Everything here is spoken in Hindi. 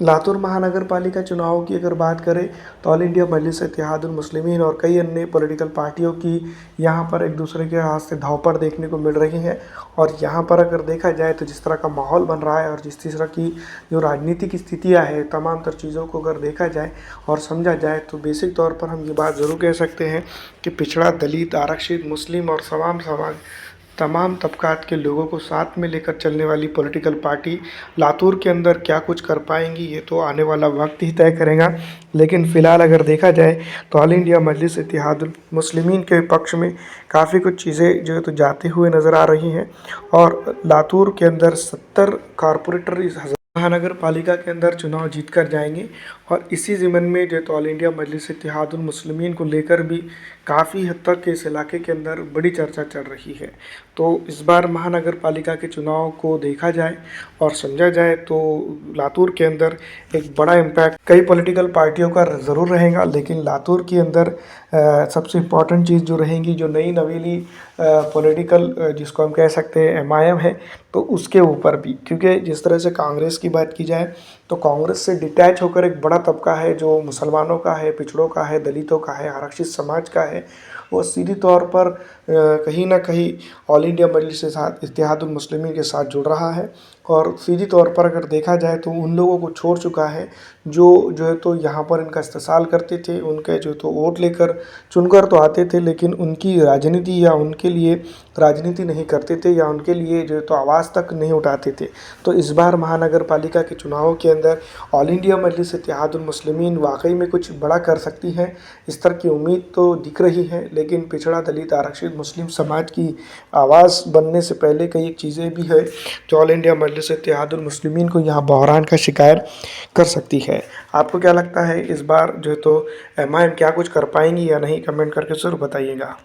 लातूर महानगर पालिका चुनाव की अगर बात करें तो ऑल इंडिया मजलिस-ए-इत्तेहादुल मुस्लिमीन और कई अन्य पॉलिटिकल पार्टियों की यहाँ पर एक दूसरे के हाथ से दांव देखने को मिल रही हैं। और यहाँ पर अगर देखा जाए तो जिस तरह का माहौल बन रहा है और जिस तरह की जो राजनीतिक स्थितियाँ हैं, तमाम तर चीज़ों को अगर देखा जाए और समझा जाए तो बेसिक तौर पर हम ये बात ज़रूर कह सकते हैं कि पिछड़ा, दलित, आरक्षित, मुस्लिम और तमाम तबकात के लोगों को साथ में लेकर चलने वाली पॉलिटिकल पार्टी लातूर के अंदर क्या कुछ कर पाएंगी, ये तो आने वाला वक्त ही तय करेगा। लेकिन फ़िलहाल अगर देखा जाए तो ऑल इंडिया मजलिस इत्तेहादुल मुस्लिमीन के पक्ष में काफ़ी कुछ चीज़ें जो है तो जाते हुए नज़र आ रही हैं। और लातूर के अंदर 70 कारपोरेटर इस महानगर पालिका के अंदर चुनाव जीत कर जाएंगे। और इसी ज़िमन में जो तो ऑल इंडिया मजलिस इत्तेहादुल मुस्लिमीन को लेकर भी काफ़ी हद तक इस इलाके के अंदर बड़ी चर्चा चल रही है। तो इस बार महानगर पालिका के चुनाव को देखा जाए और समझा जाए तो लातूर के अंदर एक बड़ा इम्पैक्ट कई पॉलिटिकल पार्टियों का ज़रूर रहेगा। लेकिन लातूर के अंदर सबसे इम्पॉर्टेंट चीज़ जो रहेंगी, जो नई नवेली पॉलिटिकल जिसको हम कह सकते हैं एमआईएम है, तो उसके ऊपर भी, क्योंकि जिस तरह से कांग्रेस की बात की जाए तो कांग्रेस से डिटैच होकर एक बड़ा तबका है जो मुसलमानों का है, पिछड़ों का है, दलितों का है, आरक्षित समाज का है, वो सीधी तौर पर कहीं ना कहीं ऑल इंडिया मजलिस इत्तेहादुल मुस्लिमीन के साथ जुड़ रहा है। और सीधी तौर पर अगर देखा जाए तो उन लोगों को छोड़ चुका है जो है तो यहाँ पर इनका इस्तेसाल करते थे, उनके जो तो वोट लेकर चुनकर तो आते थे, लेकिन उनकी राजनीति या उनके लिए राजनीति नहीं करते थे या उनके लिए जो तो आवाज़ तक नहीं उठाते थे। तो इस बार महानगर पालिका के चुनावों के अंदर ऑल इंडिया मजलिस इत्तेहादुल मुस्लिमीन वाकई में कुछ बड़ा कर सकती है, इस तरह की उम्मीद तो दिख रही है। लेकिन पिछड़ा, दलित, आरक्षित, मुस्लिम समाज की आवाज़ बनने से पहले कई चीज़ें भी है जो ऑल इंडिया मजलिस इत्तेहादुल मुस्लिमीन को यहाँ बहरान का शिकार कर सकती है। आपको क्या लगता है इस बार जो है तो एमआईएम क्या कुछ कर पाएंगी या नहीं, कमेंट करके ज़रूर बताइएगा।